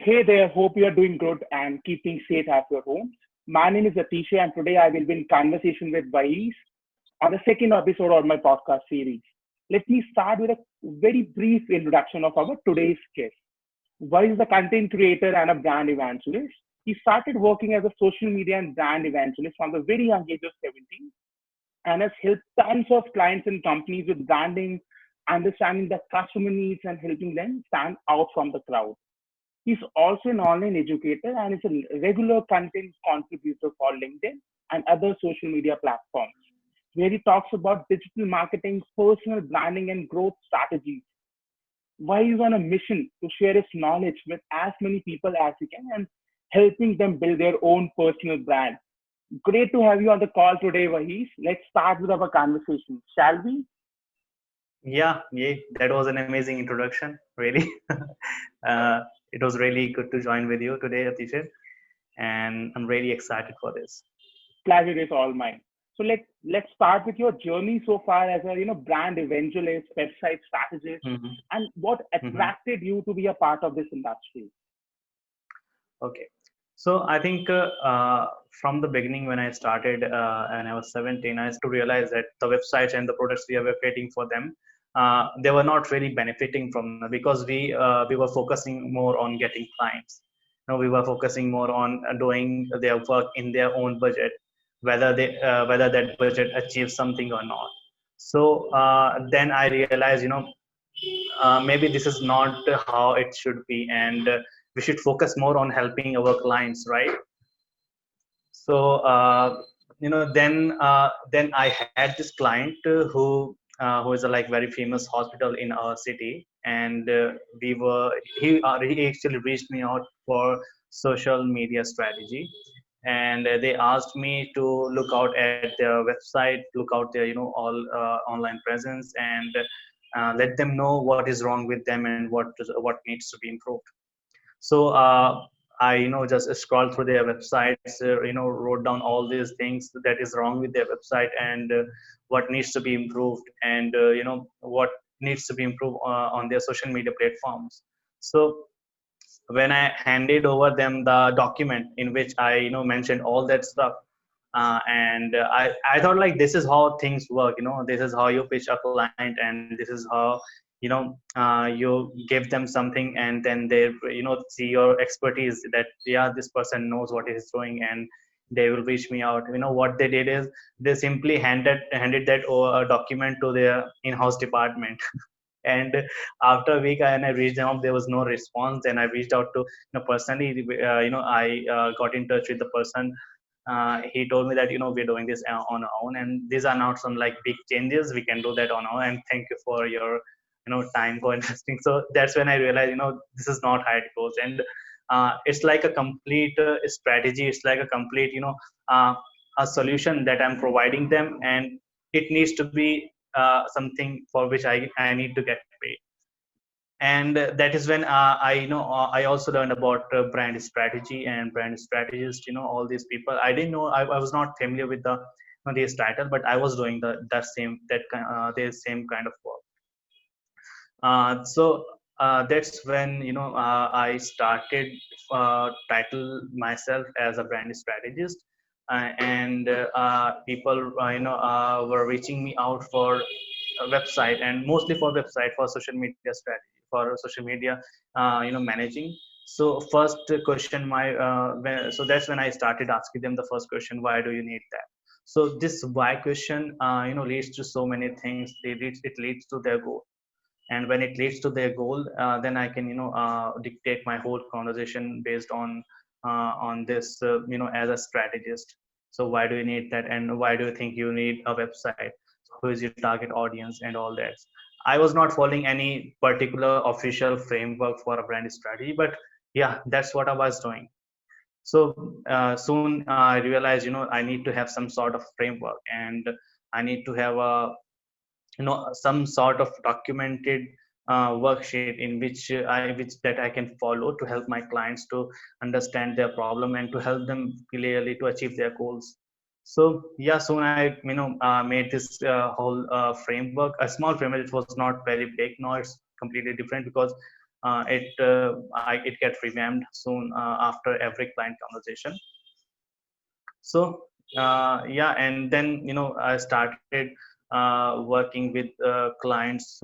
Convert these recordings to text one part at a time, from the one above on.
Hey there, hope you are doing good and keeping safe at your home. My name is Atisha and today I will be in conversation with Vais on the second episode of my podcast series. Let me start with a very brief introduction of our today's guest. Vais is a content creator and a brand evangelist. He started working as a social media and brand evangelist from the very young age of 17 and has helped tons of clients and companies with branding, understanding the customer needs and helping them stand out from the crowd. He's also an online educator and is a regular content contributor for LinkedIn and other social media platforms, where he talks about digital marketing, personal branding, and growth strategies. Why he's on a mission to share his knowledge with as many people as he can and helping them build their own personal brand. Great to have you on the call today, Vahis. Let's start with our conversation, shall we? Yeah, that was an amazing introduction, really. It was really good to join with you today, Atisha, and I'm really excited for this. Pleasure is all mine. So let's start with your journey so far as a brand evangelist, website strategist, hmm and what hmm attracted you to be a part of this industry. Okay, so I think from the beginning when I started and I was 17, I started to realize that the websites and the products we were creating for them, they were not really benefiting from them because we were focusing more on getting clients. We were focusing more on doing their work in their own budget, whether that budget achieves something or not. So then I realized, maybe this is not how it should be, and we should focus more on helping our clients, right? So then I had this client who is a like very famous hospital in our city, and we were he actually reached me out for social media strategy, and they asked me to look out at their website, look out their all online presence, and let them know what is wrong with them and what needs to be improved. So I just scrolled through their websites, wrote down all these things that is wrong with their website, and what needs to be improved, and what needs to be improved on their social media platforms. So when I handed over them the document in which I mentioned all that stuff, and I thought like this is how things work. This is how you pitch a client, and this is how you give them something, and then they see your expertise that yeah, this person knows what he's doing, and they will reach me out. What they did is they simply handed that document to their in-house department. And after a week, and I reached them up, there was no response. And I reached out to personally, I got in touch with the person. He told me that we're doing this on our own, and these are not some like big changes, we can do that on our own, and thank you for your time for investing. So that's when I realized this is not how it goes. And it's like a complete strategy, it's like a complete a solution that I'm providing them, and it needs to be something for which I need to get paid. And that is when I also learned about brand strategy and brand strategist. All these people, I didn't know, I was not familiar with the this title, but I was doing the same kind of work. So that's when I started title myself as a brand strategist, and people were reaching me out for a website, and mostly for website, for social media strategy, for social media managing. So first question so that's when I started asking them the first question: why do you need that? So this why question leads to so many things. It leads to their goal, and when it leads to their goal, then I can dictate my whole conversation based on this, as a strategist. So why do you need that, and why do you think you need a website? Who is your target audience, and all that. I was not following any particular official framework for a brand strategy, but yeah, that's what I was doing. So soon I realized I need to have some sort of framework, and I need to have a some sort of documented worksheet in which that I can follow to help my clients to understand their problem and to help them clearly to achieve their goals. So yeah, soon I made this whole framework, a small framework. It was not very big. Now it's completely different because it gets revamped soon after every client conversation. So yeah, and then I started working with clients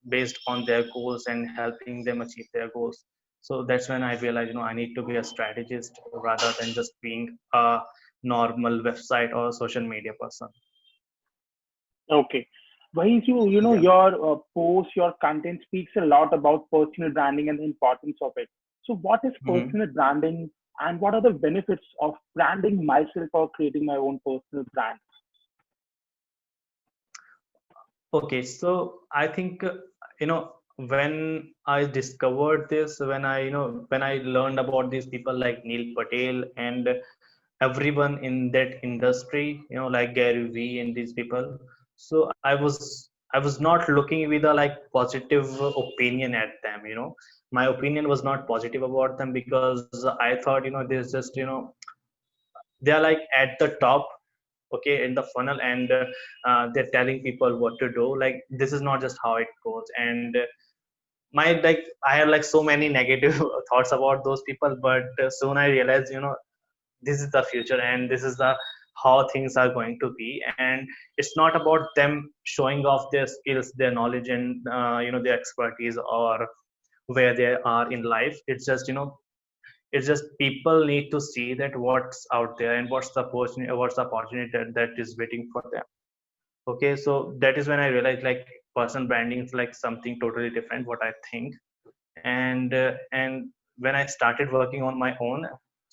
based on their goals and helping them achieve their goals. So that's when I realized I need to be a strategist rather than just being a normal website or social media person. Okay. Why you know, Yeah. your post, your content speaks a lot about personal branding and the importance of it. So, what is Mhm. personal branding, and what are the benefits of branding myself or creating my own personal brand? Okay, so I think when I discovered this, when I learned about these people like Neil Patel and everyone in that industry, like Gary Vee and these people. So I was not looking with a like positive opinion at them. My opinion was not positive about them because I thought there's just they are like at the top, okay, in the funnel, and they're telling people what to do. Like this is not just how it goes. And my like I had like so many negative thoughts about those people, but soon I realized this is the future and this is the how things are going to be. And it's not about them showing off their skills, their knowledge, and their expertise or where they are in life. It's just people need to see that what's out there and what's the opportunity that is waiting for them. Okay, so that is when I realized like personal branding is like something totally different what I think. And when I started working on my own,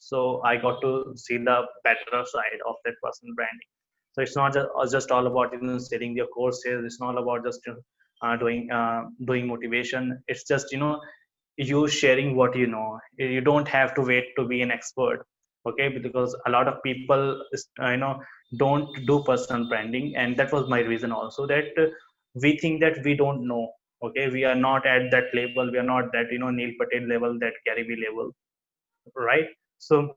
so I got to see the better side of that personal branding. So it's not just all about selling your courses. It's not about just doing motivation. It's just you sharing what you know. You don't have to wait to be an expert. Okay, because a lot of people don't do personal branding, and that was my reason also, that we think that we don't know. Okay, we are not at that level. We are not that Neil Patel level, that Gary Vee level, right? So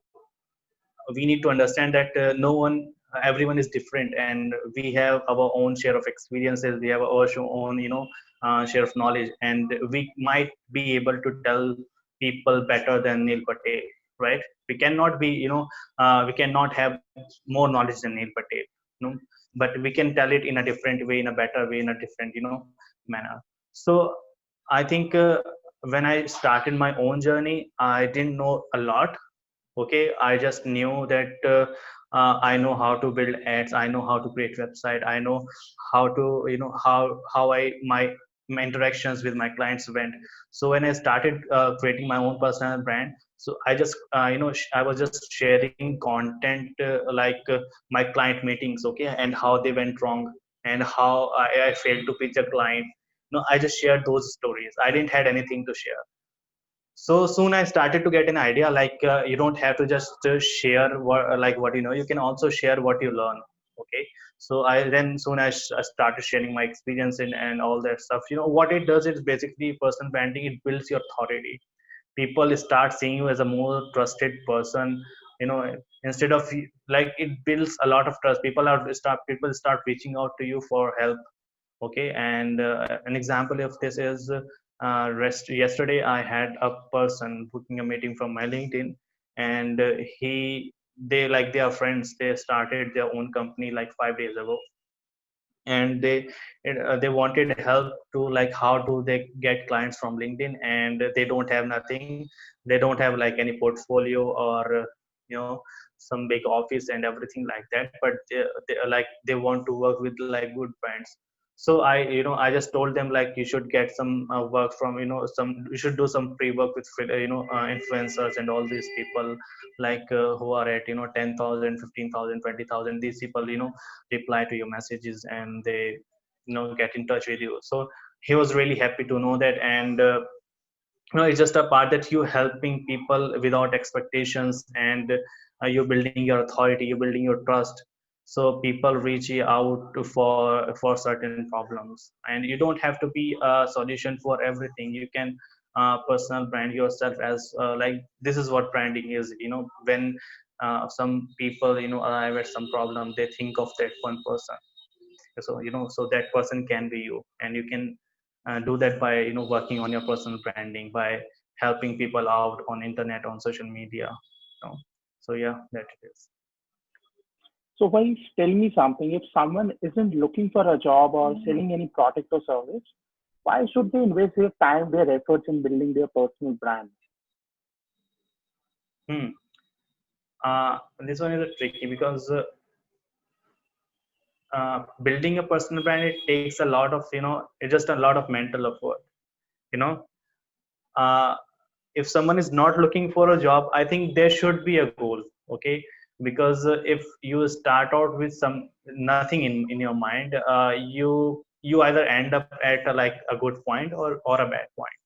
we need to understand that no one everyone is different, and we have our own share of experiences. We have our own share of knowledge, and we might be able to tell people better than Neil Patel, right? We cannot be we cannot have more knowledge than Neil Patel, you know but we can tell it in a different way, in a better way, in a different manner. So I think when I started my own journey, I didn't know a lot. Okay, I just knew that I know how to build ads, I know how to create website, I know how to how my interactions with my clients went. So when I started creating my own personal brand, so I just I was just sharing content like my client meetings, okay, and how they went wrong, and how I failed to pitch a client. I just shared those stories. I didn't had anything to share. So soon I started to get an idea, like you don't have to just share what you can also share what you learn. Okay, so I started sharing my experience and all that stuff. What it does is basically personal branding. It builds your authority. People start seeing you as a more trusted person. you know Instead of like, it builds a lot of trust. People start reaching out to you for help. Okay, and an example of this is yesterday I had a person booking a meeting from my LinkedIn, and they are friends. They started their own company like 5 days ago, and they wanted help to like how do they get clients from LinkedIn, and they don't have nothing. They don't have like any portfolio or you know some big office and everything like that, but they want to work with like good brands. So I just told them like, you should get some work from you should do some pre-work with influencers and all these people, like who are at 10,000, 15,000, 20,000. These people reply to your messages, and they get in touch with you. So he was really happy to know that. And it's just a part that you helping people without expectations, and you're building your authority, you're building your trust. So people reach you out for certain problems, and you don't have to be a solution for everything. You can personal brand yourself as like, this is what branding is. When some people arrive at some problem, they think of that one person. So so that person can be you, and you can do that by working on your personal branding, by helping people out on internet, on social media. So yeah, that it is. So, guys, tell me something. If someone isn't looking for a job or selling any product or service, why should they invest their time, their efforts in building their personal brand? Hmm. This one is a tricky because building a personal brand, it takes a lot of it's just a lot of mental effort. You know, uh, if someone is not looking for a job, I think there should be a goal. Okay, because if you start out with some nothing in your mind, you either end up at like a good point or a bad point.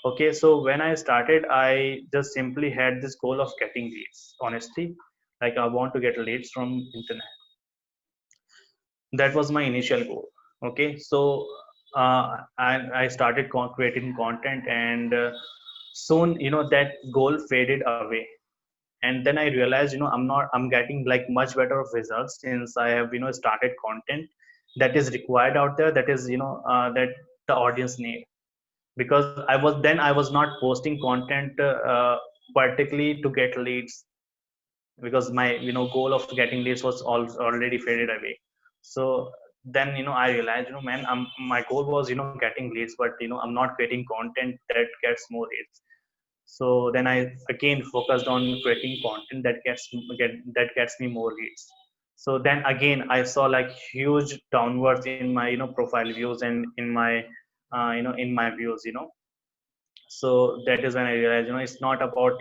Okay, so when I started, I just simply had this goal of getting leads, honestly. Like, I want to get leads from internet. That was my initial goal. Okay, so I started creating content, and soon that goal faded away. And then I realized I'm getting like much better of results since I have started content that is required out there, that is that the audience need. Because I was not posting content particularly to get leads, because my goal of getting leads was already faded away. So then I realized, man, my goal was getting leads, but I'm not creating content that gets more leads. So then I again focused on creating content that gets me more leads. So then again I saw like huge downwards in my profile views and in my in my views. So that is when I realized, it's not about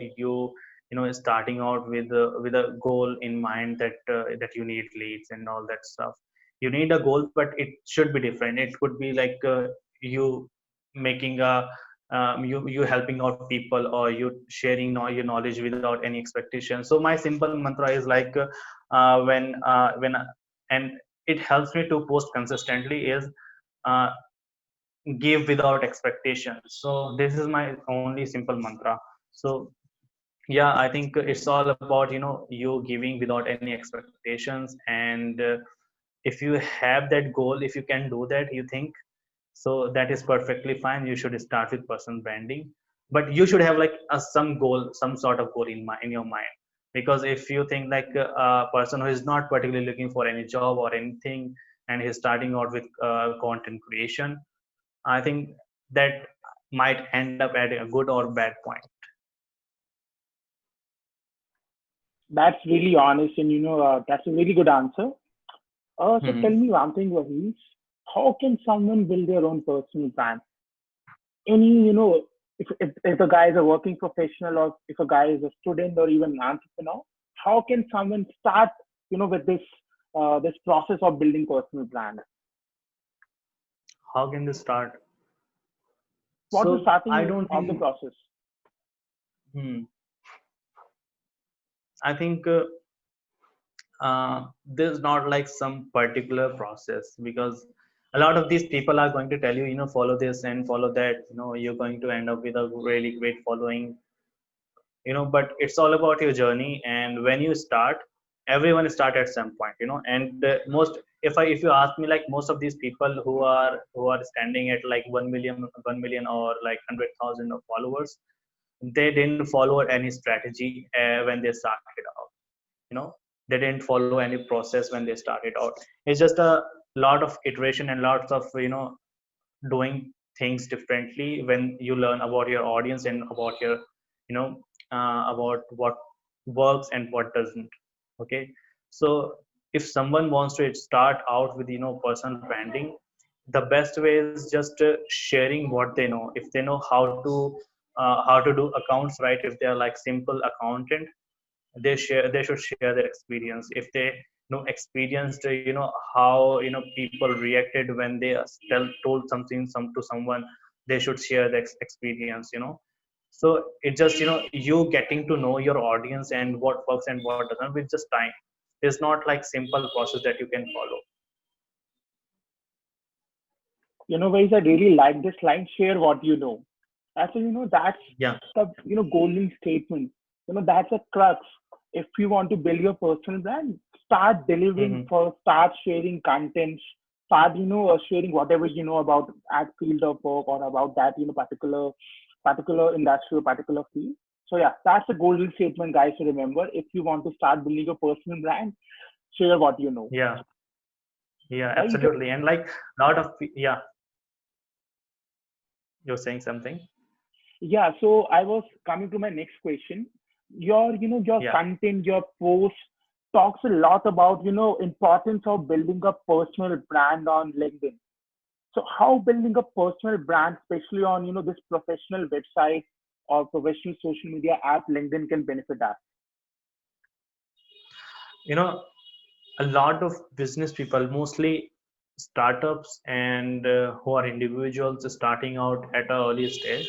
starting out with a goal in mind that that you need leads and all that stuff. You need a goal, but it should be different. It could be like you making a you helping out people, or you sharing your knowledge without any expectation. So my simple mantra is like when and it helps me to post consistently is uh, give without expectations. So this is my only simple mantra. So yeah, I think it's all about you giving without any expectations. And if you have that goal, if you can do that, you think, so that is perfectly fine. You should start with personal branding, but you should have like some goal, some sort of goal in your mind. Because if you think like a person who is not particularly looking for any job or anything, and he's starting out with content creation, I think that might end up at a good or bad point. That's really honest, and that's a really good answer. So tell Hmm. me one thing, Vahees. How can someone build their own personal brand? Any, if a guy is a working professional, or if a guy is a student or even an entrepreneur, how can someone start, with this process of building personal brand? How can this start? What's the So I starting don't of the think. process? Hmm, I think there's not like some particular process, because a lot of these people are going to tell you, follow this and follow that. You're going to end up with a really great following. But it's all about your journey. And when you start, everyone start at some point. And most, if you ask me, like most of these people who are standing at like 1 million or like 100,000 of followers, they didn't follow any strategy when they started out. you know they didn't follow any process when they started out. It's just a lot of iteration and lots of doing things differently when you learn about your audience and about your you know about what works and what doesn't. Okay, so if someone wants to start out with personal branding, the best way is just sharing what they know. If they know how to do accounts, right? If they are like simple accountant, they should share their experience. If they experienced how people reacted when they told something to someone, they should share the experience. So it just you getting to know your audience and what works and what doesn't with just time. It's not like simple process that you can follow. Guys, I really like this line, share what you know. Actually, that's Yeah. the, golden statement. That's a crux. If you want to build your personal brand, start delivering Hmm. first, start sharing content, start, sharing whatever you know about at field of work or about that, particular industry or particular field. So yeah, that's a golden statement, guys, to remember. If you want to start building a personal brand, share what you know, Yeah, yeah, right? absolutely. And like lot of yeah, you're saying something. Yeah, so I was coming to my next question. Your Yeah. content, your post talks a lot about, importance of building a personal brand on LinkedIn. So how building a personal brand, especially on, this professional website or professional social media app, LinkedIn can benefit us? You know, a lot of business people, mostly startups and who are individuals starting out at an early stage,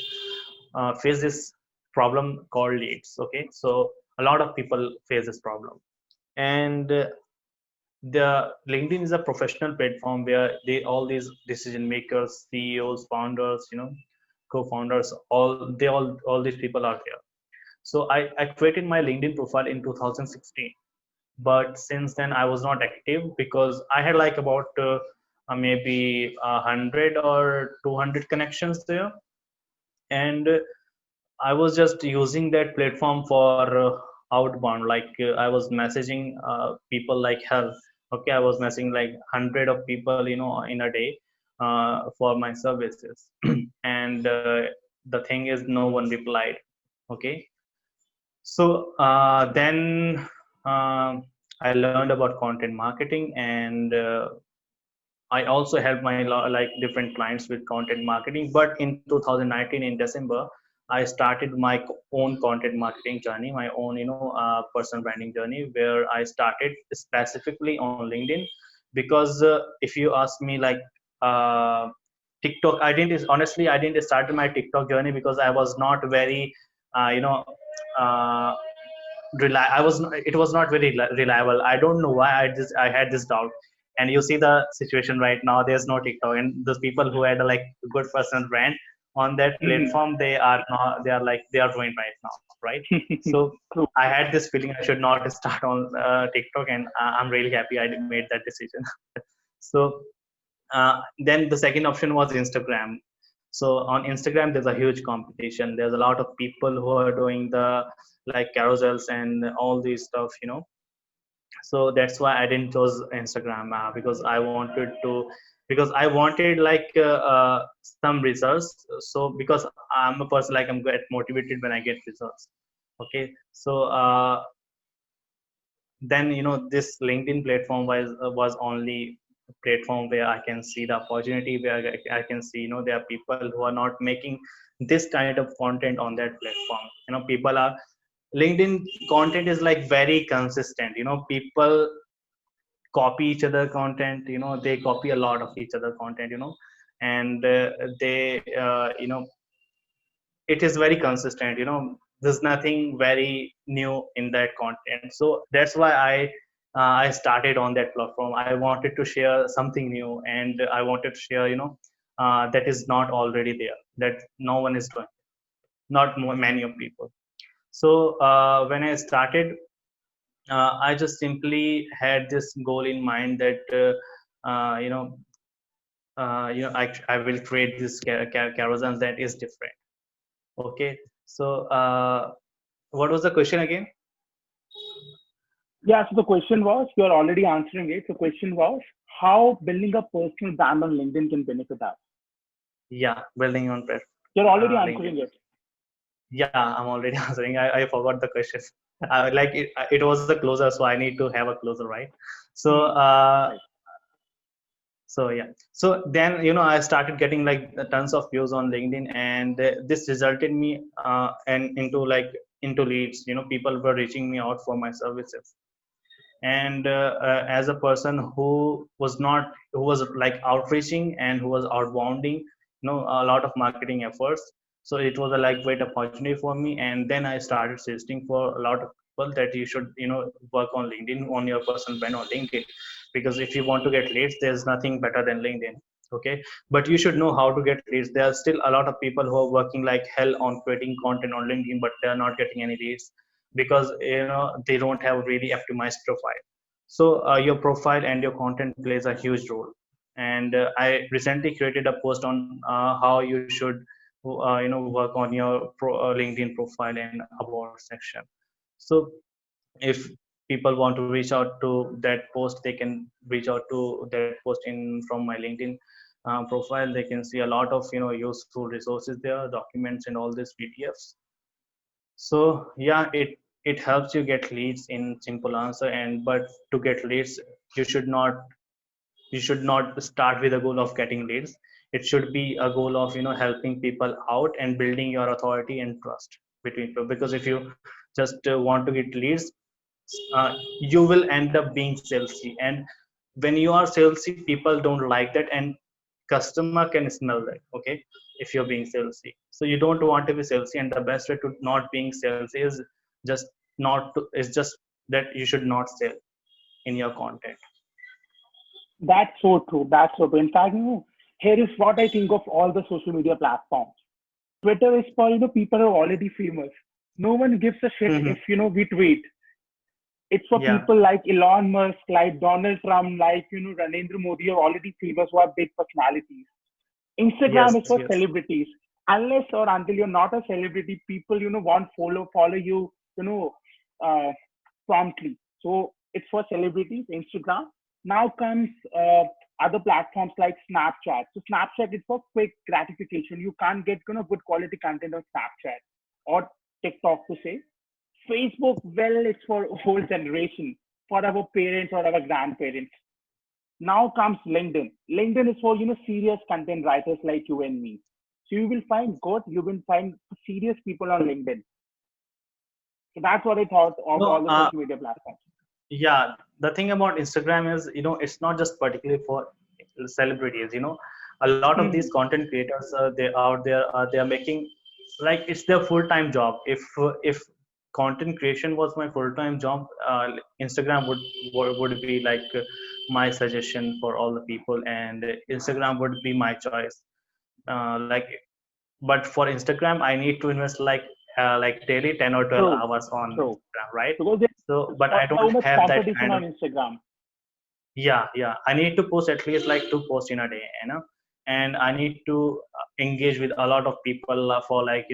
face this problem called leads. Okay, so a lot of people face this problem, and the LinkedIn is a professional platform where they all these decision makers, CEOs, founders, co-founders, all these people are there. So I created my LinkedIn profile in 2016, but since then I was not active because I had like about maybe 100 or 200 connections there, and I was just using that platform for outbound. Like I was messaging people like hell. Okay, I was messaging like 100 of people, in a day for my services, and the thing is, no one replied. Okay, so then I learned about content marketing, and I also help my like different clients with content marketing. But in 2019, in December, I started my own content marketing journey, my own personal branding journey, where I started specifically on LinkedIn because if you ask me like uh, TikTok, I didn't start my TikTok journey because I was not very uh, you know uh, I was it was not very reliable. I don't know why I had this doubt. And you see the situation right now, there's no TikTok, and those people who had like a good personal brand on that Mm-hmm. platform, they are not, they are ruined right now, right? So True. I had this feeling I should not start on TikTok, and I'm really happy I made that decision. So then the second option was Instagram. So on Instagram there's a huge competition, there's a lot of people who are doing the like carousels and all these stuff, so that's why I didn't choose Instagram because I wanted to, because I wanted like some results. So because I'm a person, like I'm get motivated when I get results. Okay, so then this LinkedIn platform was only a platform where I can see the opportunity, where I can see there are people who are not making this kind of content on that platform. People are, LinkedIn content is like very consistent. People copy each other content. They copy a lot of each other content. And they it is very consistent. There's nothing very new in that content. So that's why I started on that platform. I wanted to share something new, and I wanted to share that is not already there, that no one is doing, not many of people. So when I started, I just simply had this goal in mind that uh, you know I will create this carousel that is different. Okay, so what was the question again? Yeah, so the question was, you're already answering it. The question was how building a personal brand on LinkedIn can benefit us. Yeah, building on You're already LinkedIn. answering it. Yeah, I'm already answering. I forgot the question. Like it was the closer, so I need to have a closer, right? So Hmm. Right. so yeah, so then I started getting like tons of views on LinkedIn, and this resulted me and into leads. People were reaching me out for my services. And as a person who was like outreaching and who was outbounding a lot of marketing efforts, so it was a like great opportunity for me. And then I started suggesting for a lot of people that you should work on LinkedIn, on your personal brand on LinkedIn, because if you want to get leads, there's nothing better than LinkedIn. Okay, but you should know how to get leads. There are still a lot of people who are working like hell on creating content on LinkedIn, but they are not getting any leads because they don't have really optimized profile. So your profile and your content plays a huge role. And I recently created a post on how you should work on your LinkedIn profile and about section. So if people want to reach out to that post, they can reach out to that post in from my LinkedIn profile. They can see a lot of useful resources there, documents and all these PDFs. So yeah, it helps you get leads in simple answer. And but to get leads, you should not you should not start with a goal of getting leads. It should be a goal of helping people out and building your authority and trust between people. Because if you just want to get leads, uh, you will end up being salesy. And when you are salesy, people don't like that, and customer can smell that. Okay, if you're being salesy, so you don't want to be salesy. And the best way to not being salesy is just not to is just that you should not sell in your content. That's so true. That's so true. In fact, here is what I think of all the social media platforms. Twitter is for people who are already famous. No one gives a shit Mhm. if we tweet. It's for Yeah. people like Elon Musk, like Donald Trump, like Narendra Modi, are already famous, who are big personalities. Instagram is Yes, for yes. celebrities. Unless or until you're not a celebrity, people won't follow you, uh, promptly. So it's for celebrities. Instagram. Now comes other platforms like Snapchat. So Snapchat is for quick gratification. You can't get good quality content on Snapchat or TikTok to say. Facebook, well, it's for whole generation, for our parents or our grandparents. Now comes LinkedIn. LinkedIn is for serious content writers like you and me. So you will find good, you will find serious people on LinkedIn. So that's what I thought of No, all the social media platforms. yeah, the thing about Instagram is, it's not just particularly for celebrities. A lot of these Hmm. content creators, they out there, they are making like it's their full-time job. If content creation was my full-time job, Instagram would be like my suggestion for all the people, and Instagram would be my choice. Like, but for Instagram, I need to invest like daily 10 or 12 True, hours on true. Instagram, right? Because So, but I there's don't so much have that competition kind on of. Instagram. Yeah, I need to post at least like two posts in a day, and I need to engage with a lot of people for like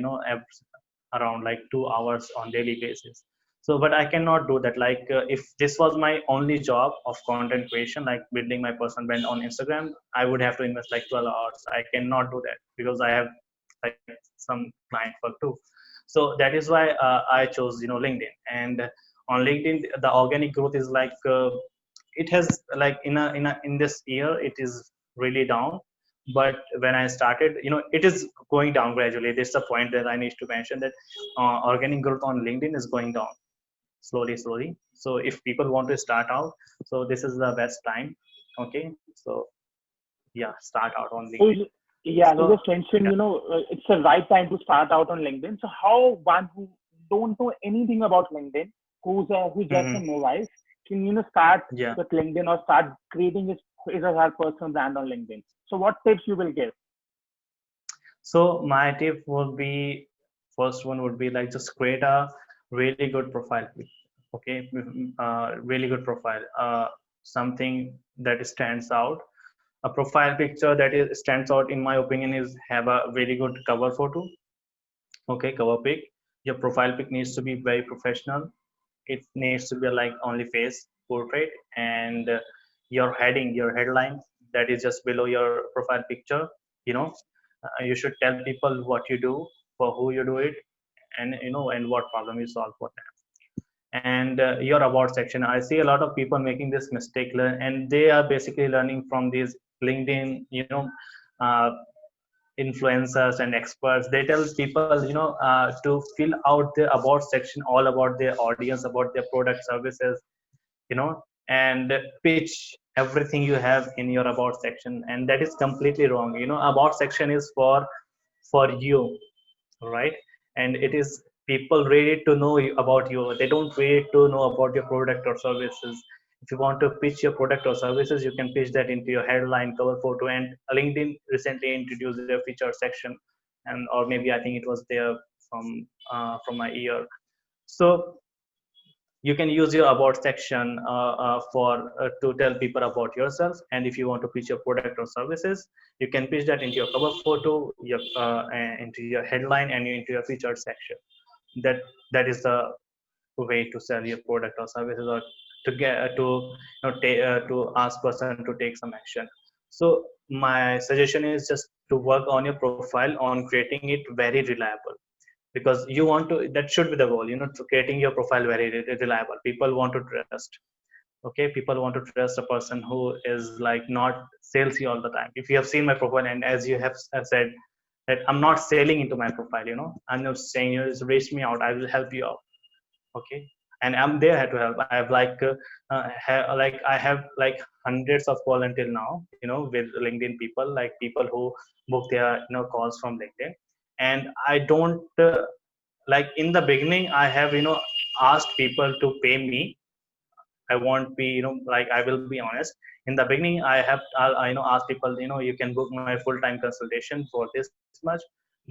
around like 2 hours on daily basis. So but I cannot do that. Like if this was my only job of content creation, like building my personal brand on Instagram, I would have to invest like 12 hours. I cannot do that because I have like some client work too. So that is why I chose LinkedIn. And on LinkedIn, the organic growth is like it has like in this year it is really down. But when I started, it is going down gradually. This is the point that I need to mention, that organic growth on LinkedIn is going down slowly. So if people want to start out, so this is the best time. Okay, so yeah, start out on So, LinkedIn. yeah, you So just mentioned, yeah. it's the right time to start out on LinkedIn. So how one who don't know anything about LinkedIn, who's just a Mhm. novice, can start Yeah. with LinkedIn or start creating his or her personal brand on LinkedIn? So what tips you will give? So my tip would be, first one would be like just create a really good profile pic. Okay, really good profile. Something that stands out. A profile picture that is stands out, in my opinion, is have a really good cover photo. Okay, cover pic. Your profile pic needs to be very professional. It needs to be like only face portrait, and your heading, your headline, that is just below your profile picture. you know you should tell people what you do, for who you do it, and what problem you solve for them. And your about section, I see a lot of people making this mistake, and they are basically learning from these LinkedIn uh, influencers and experts. They tell people to fill out the about section all about their audience, about their product services, you know and pitch everything you have in your about section. And that is completely wrong. About section is for you, right? And it is people ready to know about you. They don't ready to know about your product or services. If you want to pitch your product or services, you can pitch that into your headline, cover photo. And LinkedIn recently introduced their feature section, and or maybe I think it was there from my year. So You can use your about section for to tell people about yourself, and if you want to pitch your product or services, you can pitch that into your cover photo, into your headline, and into your featured section. That is the way to sell your product or services, or to get to ask person to take some action. So my suggestion is just to work on your profile on creating it very reliable, because you want to, that should be the goal, to creating your profile very reliable. People want to trust. Okay, people want to trust a person who is like not salesy all the time. If you have seen my profile, and as you have said that I'm not selling into my profile, I'm just saying, just reach me out, I will help you out. Okay, and I'm there to help. I have I have like hundreds of calls until now, with LinkedIn people, like people who book their calls from LinkedIn. And I don't like in the beginning I have asked people to pay me. I won't be, like, I will be honest. In the beginning, I ask people, you can book my full-time consultation for this much.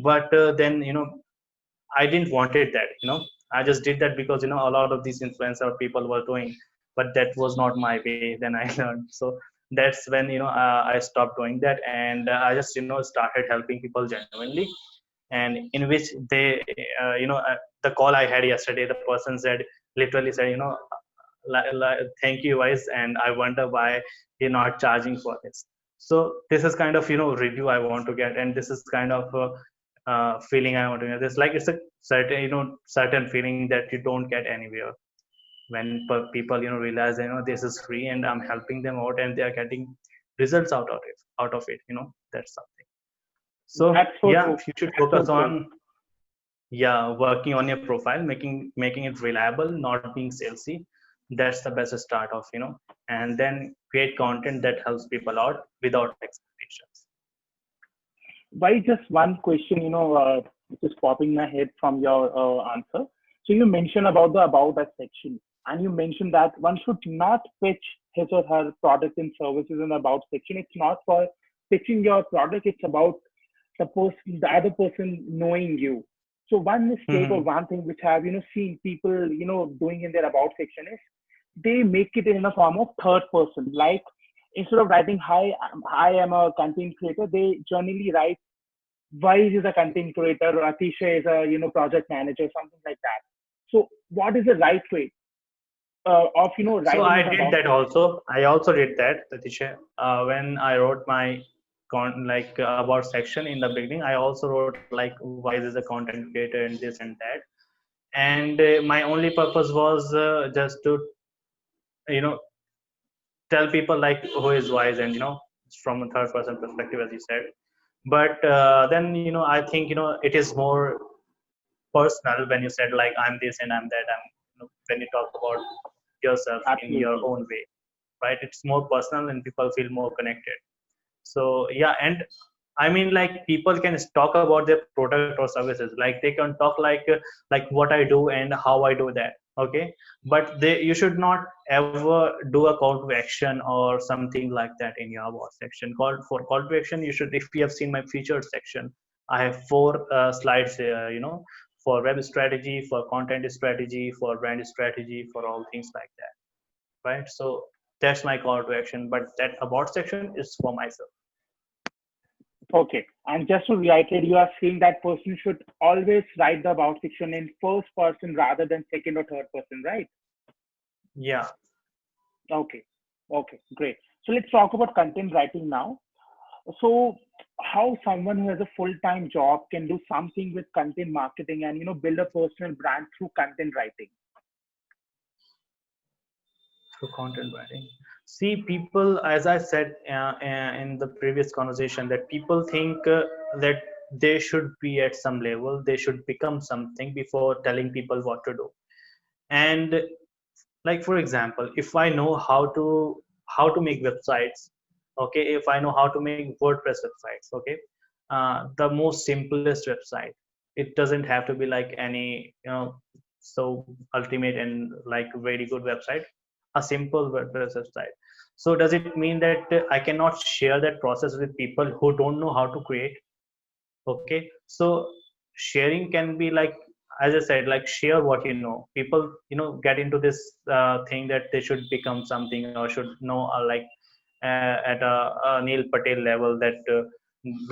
But then, I didn't wanted that, I just did that because, a lot of these influencer people were doing, but that was not my way. Then I learned. So that's when, I stopped doing that. And I just, started helping people genuinely, and in which they, the call I had yesterday, the person said, literally said, thank you guys, and I wonder why you're not charging for this. So this is kind of review I want to get, and this is kind of feeling I want to get. This, like, it's a certain certain feeling that you don't get anywhere, when people realize this is free and I'm helping them out, and they are getting results out of it. That's something. So That's so yeah, true. you should That's so focus true. on, yeah, working on your profile, making it reliable, not being salesy. That's the best start of, and then create content that helps people out without expectations. Why just one question, which is popping my head from your answer. So you mentioned about the about us section, and you mentioned that one should not pitch his or her product and services in the about section. It's not for pitching your product. It's about the other person knowing you. So one mistake or Hmm. one thing which I've seen people doing in their about section is they make it in a form of third person. Like instead of writing hi, I am a content creator, they generally write Wise is a content creator, or Atisha is a project manager, something like that. So what is the right way of So writing I it did about that section? also. I also did that, Tatisha. When I wrote my about section in the beginning, I also wrote like why is a content creator and this and that. And my only purpose was just to you know tell people like who is Wise, and from a third person perspective, as you said. But then I think it is more personal when you said like I'm this and I'm that. When you talk about yourself in your Absolutely. own way, right? It's more personal and people feel more connected. So yeah, and I mean, like, people can talk about their product or services, like they can talk like what I do and how I do that. Okay, but you should not ever do a call to action or something like that in your about section. Call to action, you should, if you have seen my featured section, I have four slides, for web strategy, for content strategy, for brand strategy, for all things like that, right? So that's my call to action, but that about section is for myself. Okay. And just to reiterate, you are saying that person should always write the about section in first person rather than second or third person, right? Yeah. Okay. Okay. Great. So let's talk about content writing now. So how someone who has a full-time job can do something with content marketing and build a personal brand through content writing. Through content writing. See, people, as I said in the previous conversation, that people think that they should be at some level, they should become something before telling people what to do. And like, for example, if I know how to make websites, okay, if I know how to make WordPress websites, okay, the most simplest website, it doesn't have to be like any so ultimate and like very good website, a simple WordPress website. So does it mean that I cannot share that process with people who don't know how to create? Okay, so sharing can be like, as I said, like share what you know. People, get into this thing that they should become something or should know, like at a Neil Patel level, that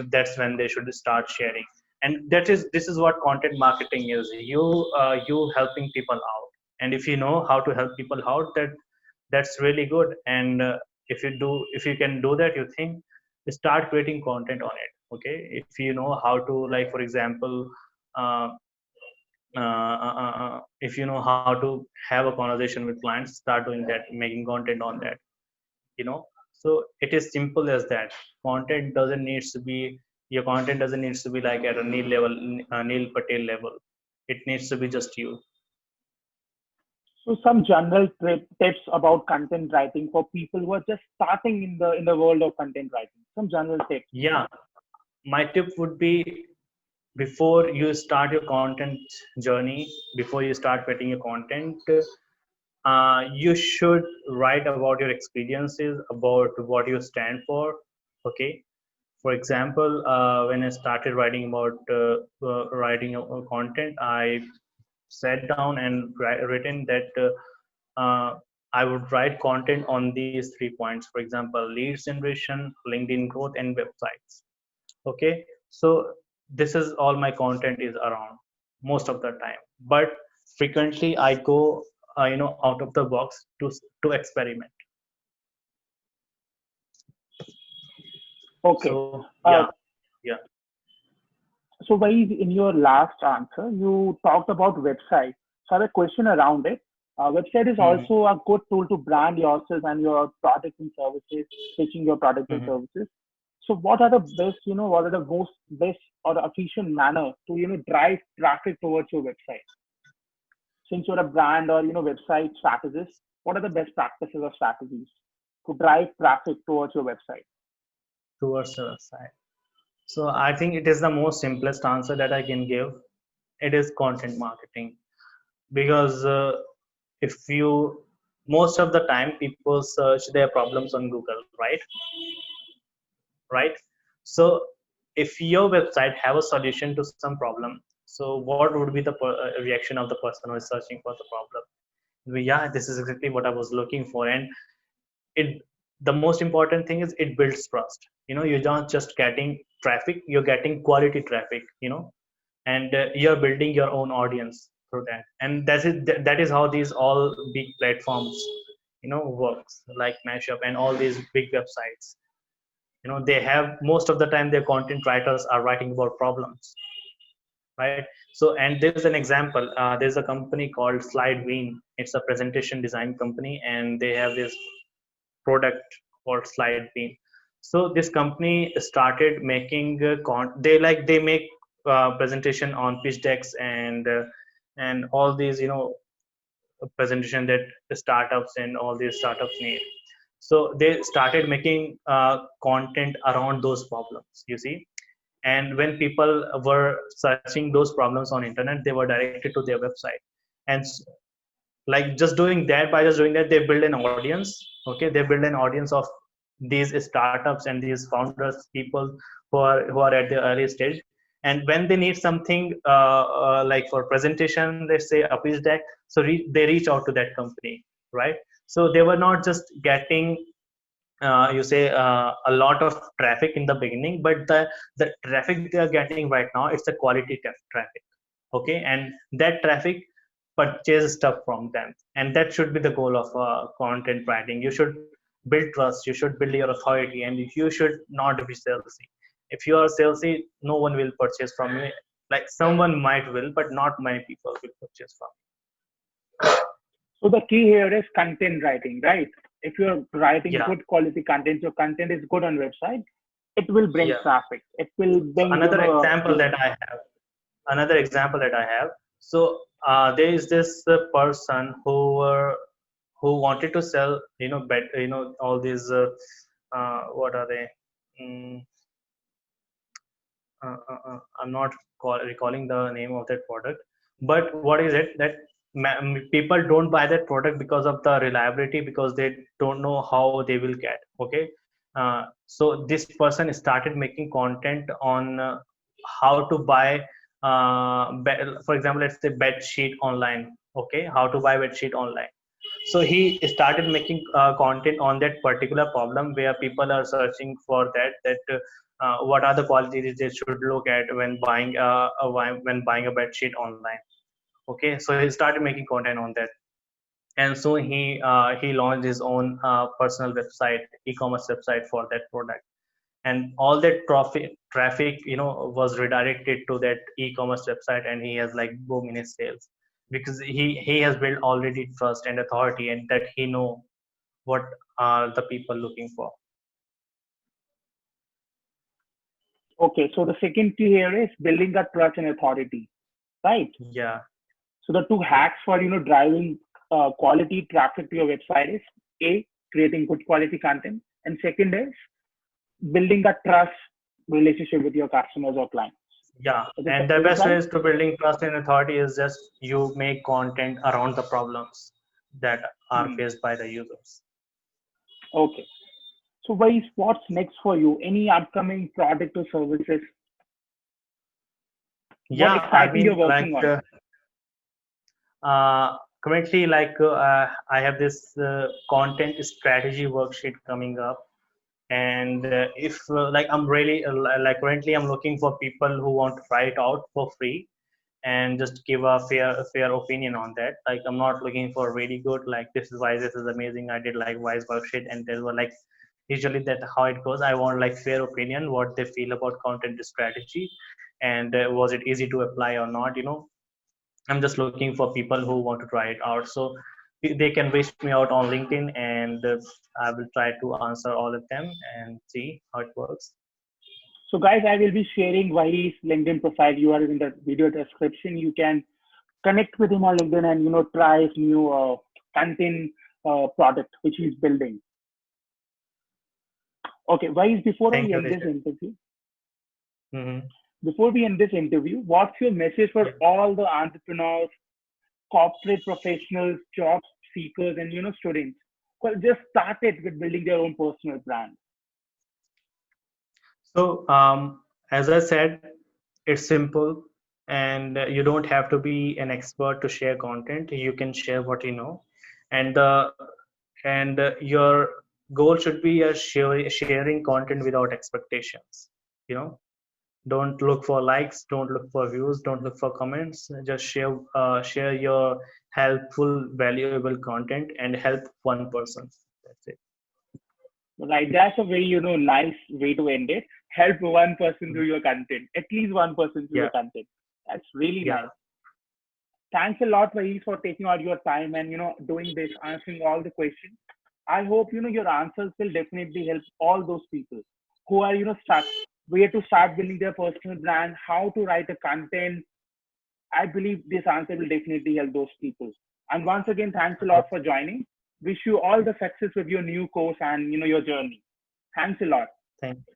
that's when they should start sharing. And this is what content marketing is. You helping people out, and if you know how to help people out, that's really good. And if you can do that, you think, start creating content on it. Okay, if you know how to, like, for example, uh, if you know how to have a conversation with clients, start doing that, making content on that. you know so it is simple as that. Your content doesn't need to be like at a Neil Patel level. It needs to be just you. So some general tips about content writing for people who are just starting in the world of content writing. Some general tips. Yeah, my tip would be, before you start your content journey, before you start creating your content, you should write about your experiences, about what you stand for. Okay, for example, when I started writing about writing content, I sat down and written that I would write content on these 3 points. For example, leads generation, LinkedIn growth, and websites. Okay, so this is all my content is around most of the time. But frequently I go out of the box to experiment. Okay. So Uh, yeah, yeah. so Vaid, in your last answer, you talked about website. So I have a question around it. Website is Hmm. also a good tool to brand yourself and your products and services, pitching your products and Hmm. services. So what are the best, what are the most best or the efficient manner to, drive traffic towards your website? Since you're a brand or, website strategist, what are the best practices or strategies to drive traffic towards your website? Towards the side. So I think it is the most simplest answer that I can give. It is content marketing. Because if you most of the time people search their problems on Google, right? So if your website have a solution to some problem, so what would be the reaction of the person who is searching for the problem? Yeah, this is exactly what I was looking for. And it the most important thing is it builds trust. You're not just getting traffic, you're getting quality traffic. And you're building your own audience through that. And that is how these all big platforms works, like Mashup and all these big websites. They have, most of the time, their content writers are writing about problems, right? So, and there's an example. There's a company called Slideween. It's a presentation design company, and they have this product called Slideween. So this company started making they make presentation on pitch decks, and all these presentation that the startups and all these startups need. So they started making content around those problems, you see. And when people were searching those problems on internet, they were directed to their website. And like just doing that, they build an audience. Okay, they build an audience of these startups and these founders, people who are at the early stage. And when they need something, like for presentation, let's say a pitch deck, so they reach out to that company, right? So they were not just getting you say a lot of traffic in the beginning, but the traffic they are getting right now, it's a quality traffic. Okay, and that traffic purchase stuff from them. And that should be the goal of content writing. You should build trust, you should build your authority, and you should not be salesy. If you are salesy, no one will purchase from you. Like, someone might will, but not many people will purchase from So the key here is content writing, right? If you're you. writing Yeah, good quality content, your content is good on website, it will bring yeah. traffic. It will So bring, another example that I have. So there is this person who wanted to sell, all these what are they? Mm, I'm not recalling the name of that product. But what is it that people don't buy that product because of the reliability, because they don't know how they will get. Okay, so this person started making content on how to buy for example, let's say bed sheet online. Okay, how to buy bed sheet online. So he started making content on that particular problem where people are searching for that what are the qualities they should look at when buying a bed sheet online. Okay, so he started making content on that, and so he launched his own personal website, e-commerce website for that product, and all that traffic was redirected to that e-commerce website, and he has like boom in his sales because he has built already trust and authority, and that he know what are the people looking for. Okay, so the second key here is building that trust and authority, right? Yeah. So the two hacks for driving quality traffic to your website is A, creating good quality content, and second is building that trust relationship with your customers or clients. Yeah, and the Is it best right? ways to building trust and authority is just you make content around the problems that are Hmm. faced by the users. Okay. So, Vais, what's next for you? Any upcoming product or services? What Yeah, I exciting you're mean, working on? currently, I have this content strategy worksheet coming up, and if like I'm really like currently I'm looking for people who want to try it out for free and just give a fair opinion on that. Like I'm not looking for really good like this is why this is amazing. I did like wise worksheet, and there were like usually that how it goes. I want like fair opinion, what they feel about content strategy, and was it easy to apply or not. I'm just looking for people who want to try it out. So they can reach me out on LinkedIn, and I will try to answer all of them and see how it works. So, guys, I will be sharing Vai's LinkedIn profile. You are in the video description. You can connect with him on LinkedIn and try his new content product which he's building. Okay, Vais, Thank you, Rishabh. Mm-hmm. before we end this interview, what's your message for all the entrepreneurs, corporate professionals, job seekers, and students? Well, just started with building their own personal brand. So, as I said, it's simple, and you don't have to be an expert to share content. You can share what you know, and your goal should be sharing content without expectations. You know, don't look for likes, don't look for views, don't look for comments. Just share your helpful, valuable content and help one person. That's it. Right, that's a very nice way to end it. Help one person through your content, at least one person through Yeah, your content. That's really yeah. nice. Thanks a lot, Vahis, for taking out your time and doing this, answering all the questions. I hope your answers will definitely help all those people who are stuck, where to start building their personal brand, how to write a content. I believe this answer will definitely help those people. And once again, thanks a I lot hope. for joining. Wish you all the success with your new course and your journey. Thanks a lot. Thank you.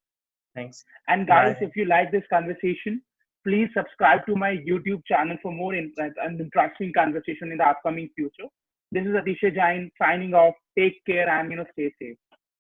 Thanks. And guys, Bye. if you like this conversation, please subscribe to my YouTube channel for more and interesting conversation in the upcoming future. This is Atisha Jain signing off. Take care and stay safe.